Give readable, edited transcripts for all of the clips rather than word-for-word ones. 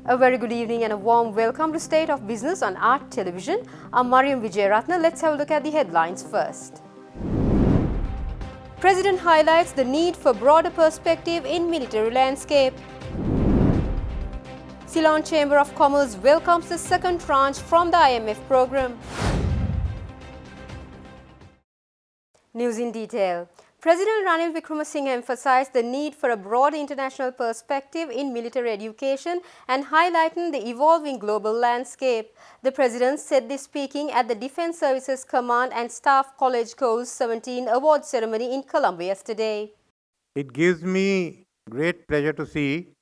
A very good evening and a warm welcome to State of Business on Art Television. I'm Mariam Vijayaratna. Let's have a look at the headlines first. President highlights the need for broader perspective in military landscape. Ceylon Chamber of Commerce welcomes the second tranche from the IMF program. News in detail. President Ranil Wickremesinghe emphasized the need for a broad international perspective in military education and highlighting the evolving global landscape. The President said this speaking at the Defence Services Command and Staff College Course 17 award ceremony in Colombo yesterday. It gives me great pleasure to see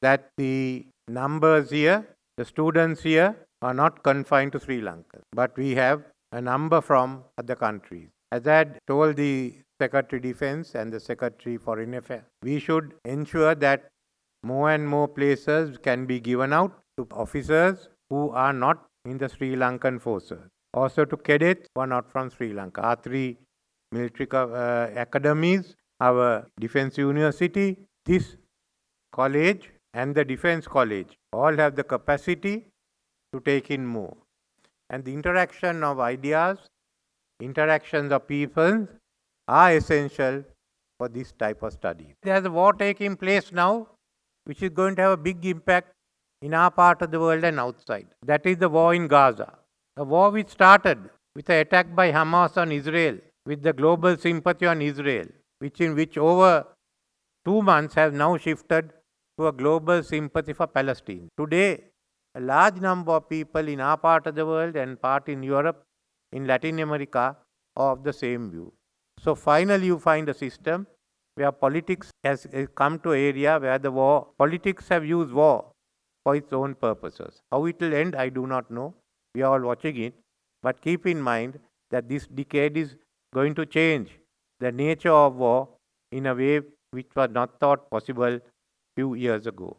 that the numbers here, the students here, are not confined to Sri Lanka, but we have a number from other countries. As I had told the Secretary Defence and the Secretary Foreign Affairs, we should ensure that more and more places can be given out to officers who are not in the Sri Lankan forces. Also to cadets who are not from Sri Lanka. Our three military academies, our Defence University, this college and the Defence College all have the capacity to take in more. And the interaction of ideas, interactions of people are essential for this type of study. There's a war taking place now, which is going to have a big impact in our part of the world and outside. That is the war in Gaza. A war which started with an attack by Hamas on Israel, with the global sympathy on Israel, which over 2 months has now shifted to a global sympathy for Palestine. Today, a large number of people in our part of the world and part in Europe, in Latin America, are of the same view. So finally you find a system where politics has come to an area where politics have used war for its own purposes. How it will end, I do not know. We are all watching it. But keep in mind that this decade is going to change the nature of war in a way which was not thought possible few years ago.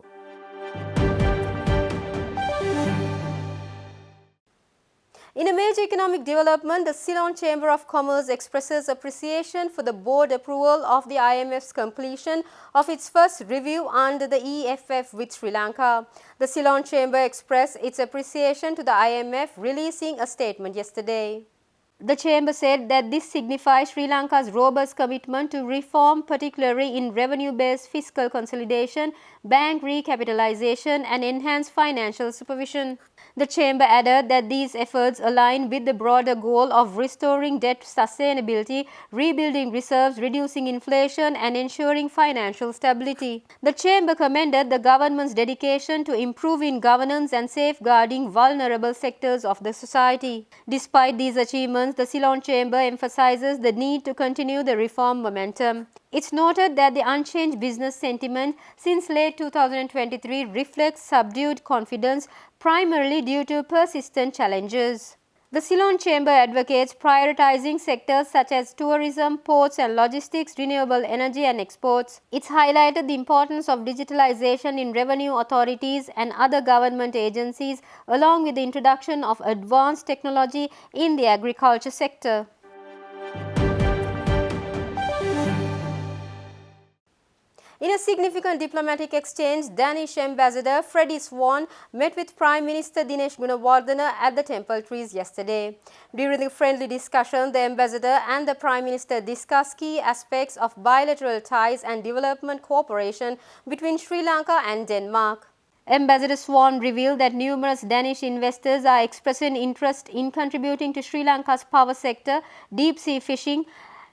In a major economic development, the Ceylon Chamber of Commerce expresses appreciation for the board approval of the IMF's completion of its first review under the EFF with Sri Lanka. The Ceylon Chamber expressed its appreciation to the IMF, releasing a statement yesterday. The Chamber said that this signifies Sri Lanka's robust commitment to reform, particularly in revenue-based fiscal consolidation, bank recapitalization and enhanced financial supervision. The Chamber added that these efforts align with the broader goal of restoring debt sustainability, rebuilding reserves, reducing inflation and ensuring financial stability. The Chamber commended the government's dedication to improving governance and safeguarding vulnerable sectors of the society. Despite these achievements, the Ceylon Chamber emphasizes the need to continue the reform momentum. It's noted that the unchanged business sentiment since late 2023 reflects subdued confidence, primarily due to persistent challenges. The Ceylon Chamber advocates prioritizing sectors such as tourism, ports and logistics, renewable energy and exports. It's highlighted the importance of digitalization in revenue authorities and other government agencies, along with the introduction of advanced technology in the agriculture sector. In a significant diplomatic exchange, Danish Ambassador Freddie Swan met with Prime Minister Dinesh Gunawardena at the Temple Trees yesterday. During the friendly discussion, the Ambassador and the Prime Minister discussed key aspects of bilateral ties and development cooperation between Sri Lanka and Denmark. Ambassador Swan revealed that numerous Danish investors are expressing interest in contributing to Sri Lanka's power sector, deep-sea fishing,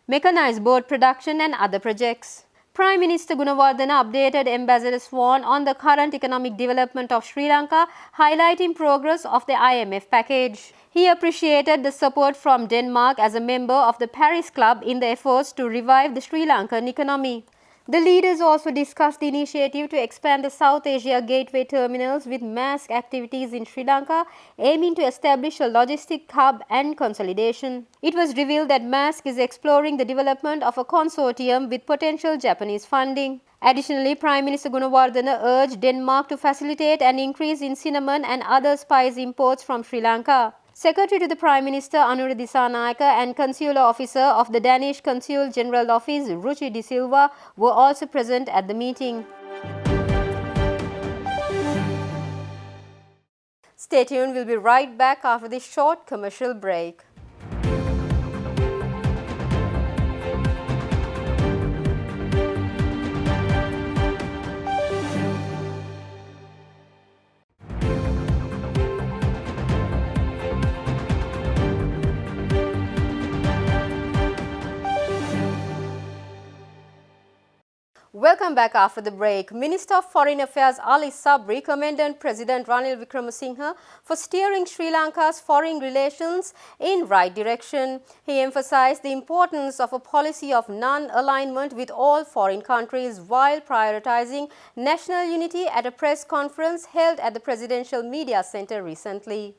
mechanized boat production and other projects. Prime Minister Gunawardena updated Ambassador Swan on the current economic development of Sri Lanka, highlighting progress of the IMF package. He appreciated the support from Denmark as a member of the Paris Club in the efforts to revive the Sri Lankan economy. The leaders also discussed the initiative to expand the South Asia gateway terminals with Maersk activities in Sri Lanka, aiming to establish a logistic hub and consolidation. It was revealed that Maersk is exploring the development of a consortium with potential Japanese funding. Additionally, Prime Minister Gunawardena urged Denmark to facilitate an increase in cinnamon and other spice imports from Sri Lanka. Secretary to the Prime Minister Anura Dissanayake and Consular Officer of the Danish Consul General Office Ruchi De Silva were also present at the meeting. Stay tuned, we'll be right back after this short commercial break. Welcome back after the break. Minister of Foreign Affairs Ali Sabri commended President Ranil Wickremesinghe for steering Sri Lanka's foreign relations in right direction. He emphasized the importance of a policy of non-alignment with all foreign countries while prioritizing national unity at a press conference held at the Presidential Media Center recently.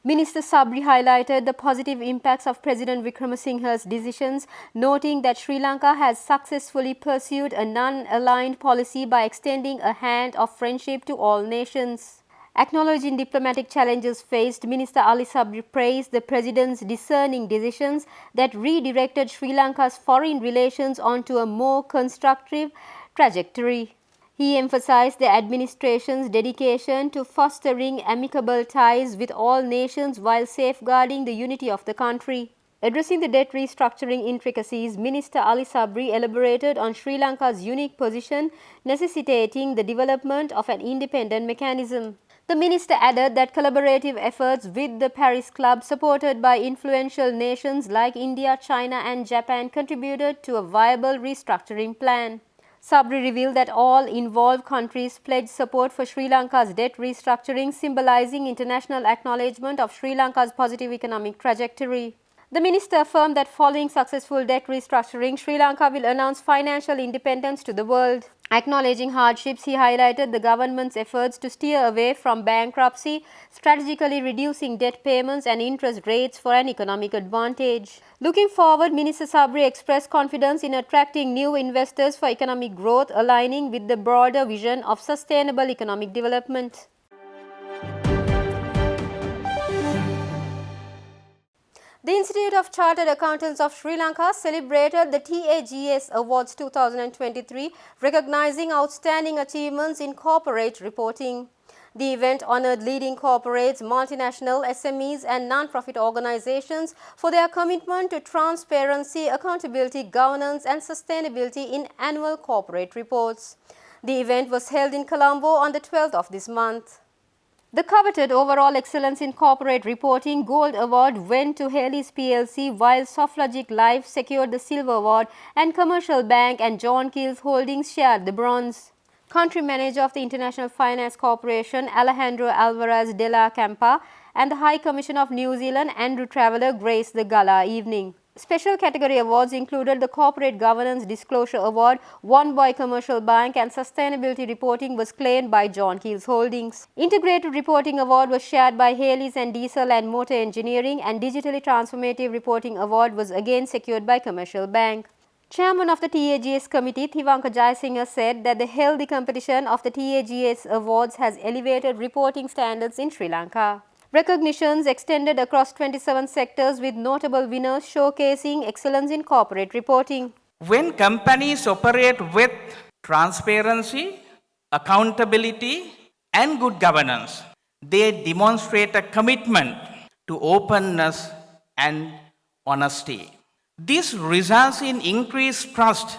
Minister Sabri highlighted the positive impacts of President Wickremesinghe's decisions, noting that Sri Lanka has successfully pursued a non-aligned policy by extending a hand of friendship to all nations. Acknowledging diplomatic challenges faced, Minister Ali Sabri praised the President's discerning decisions that redirected Sri Lanka's foreign relations onto a more constructive trajectory. He emphasized the administration's dedication to fostering amicable ties with all nations while safeguarding the unity of the country. Addressing the debt restructuring intricacies, Minister Ali Sabri elaborated on Sri Lanka's unique position, necessitating the development of an independent mechanism. The minister added that collaborative efforts with the Paris Club, supported by influential nations like India, China and Japan, contributed to a viable restructuring plan. Sabri revealed that all involved countries pledged support for Sri Lanka's debt restructuring, symbolizing international acknowledgement of Sri Lanka's positive economic trajectory. The minister affirmed that following successful debt restructuring, Sri Lanka will announce financial independence to the world. Acknowledging hardships, he highlighted the government's efforts to steer away from bankruptcy, strategically reducing debt payments and interest rates for an economic advantage. Looking forward, Minister Sabri expressed confidence in attracting new investors for economic growth, aligning with the broader vision of sustainable economic development. The Institute of Chartered Accountants of Sri Lanka celebrated the TAGS Awards 2023, recognizing outstanding achievements in corporate reporting. The event honored leading corporates, multinational SMEs and non-profit organizations for their commitment to transparency, accountability, governance and sustainability in annual corporate reports. The event was held in Colombo on the 12th of this month. The coveted Overall Excellence in Corporate Reporting Gold Award went to Haley's PLC, while Soflogic Life secured the Silver Award and Commercial Bank and John Keel's Holdings shared the bronze. Country Manager of the International Finance Corporation, Alejandro Alvarez de la Campa, and the High Commissioner of New Zealand, Andrew Traveller, graced the gala evening. Special category awards included the Corporate Governance Disclosure Award, won by Commercial Bank, and Sustainability Reporting was claimed by John Keel's Holdings. Integrated Reporting Award was shared by Haley's and Diesel and Motor Engineering, and Digitally Transformative Reporting Award was again secured by Commercial Bank. Chairman of the TAGS Committee, Thivanka Jayasinghe, said that the healthy competition of the TAGS Awards has elevated reporting standards in Sri Lanka. Recognitions extended across 27 sectors, with notable winners showcasing excellence in corporate reporting. When companies operate with transparency, accountability, and good governance, they demonstrate a commitment to openness and honesty. This results in increased trust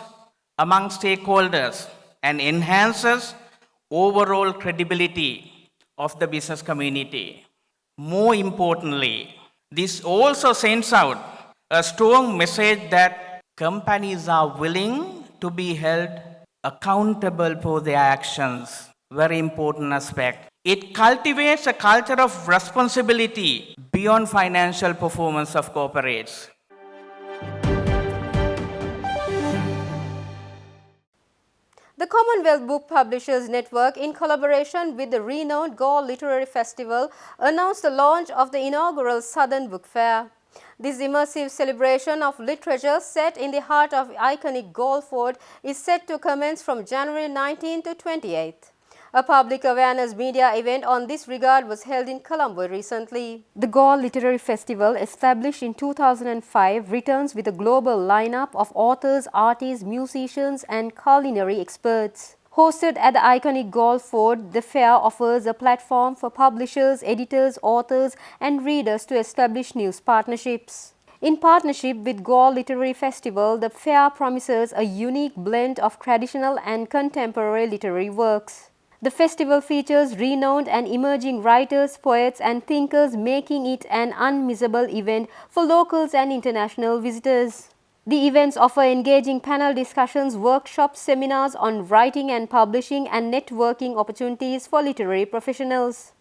among stakeholders and enhances overall credibility of the business community. More importantly, this also sends out a strong message that companies are willing to be held accountable for their actions. Very important aspect. It cultivates a culture of responsibility beyond financial performance of corporates. The Commonwealth Book Publishers Network, in collaboration with the renowned Galle Literary Festival, announced the launch of the inaugural Southern Book Fair. This immersive celebration of literature set in the heart of iconic Galle Fort is set to commence from January 19 to 28. A public awareness media event on this regard was held in Colombo recently. The Galle Literary Festival, established in 2005, returns with a global lineup of authors, artists, musicians and culinary experts. Hosted at the iconic Galle Fort, the fair offers a platform for publishers, editors, authors and readers to establish news partnerships. In partnership with Galle Literary Festival, the fair promises a unique blend of traditional and contemporary literary works. The festival features renowned and emerging writers, poets and thinkers, making it an unmissable event for locals and international visitors. The events offer engaging panel discussions, workshops, seminars on writing and publishing, and networking opportunities for literary professionals.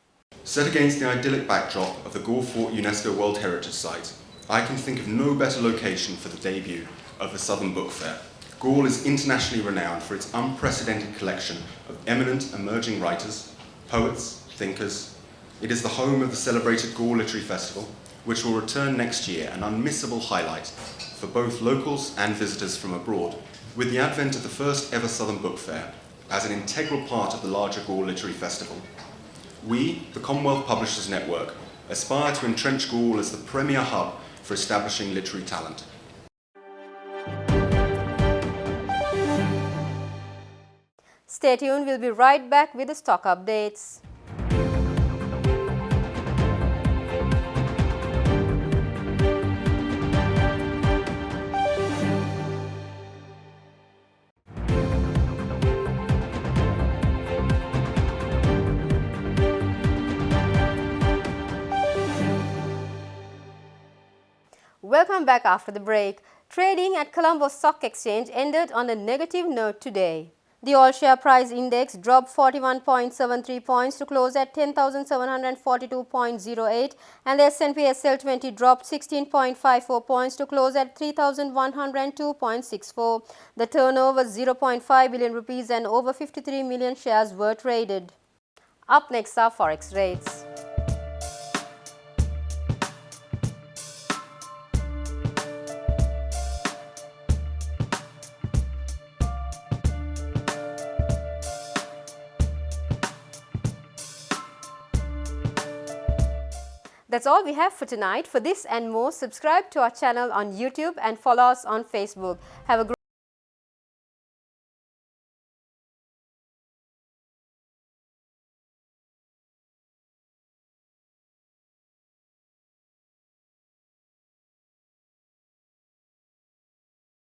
Set against the idyllic backdrop of the Galle Fort UNESCO World Heritage Site, I can think of no better location for the debut of the Southern Book Fair. Galle is internationally renowned for its unprecedented collection of eminent emerging writers, poets, thinkers. It is the home of the celebrated Galle Literary Festival, which will return next year, an unmissable highlight for both locals and visitors from abroad. With the advent of the first ever Southern Book Fair as an integral part of the larger Galle Literary Festival, we, the Commonwealth Publishers Network, aspire to entrench Galle as the premier hub for establishing literary talent. Stay tuned, we'll be right back with the stock updates. Welcome back after the break. Trading at Colombo Stock Exchange ended on a negative note today. The all-share price index dropped 41.73 points to close at 10,742.08 and the S&P SL20 dropped 16.54 points to close at 3,102.64. The turnover was 0.5 billion rupees and over 53 million shares were traded. Up next are Forex rates. That's all we have for tonight. For this and more, subscribe to our channel on YouTube and follow us on Facebook. Have a great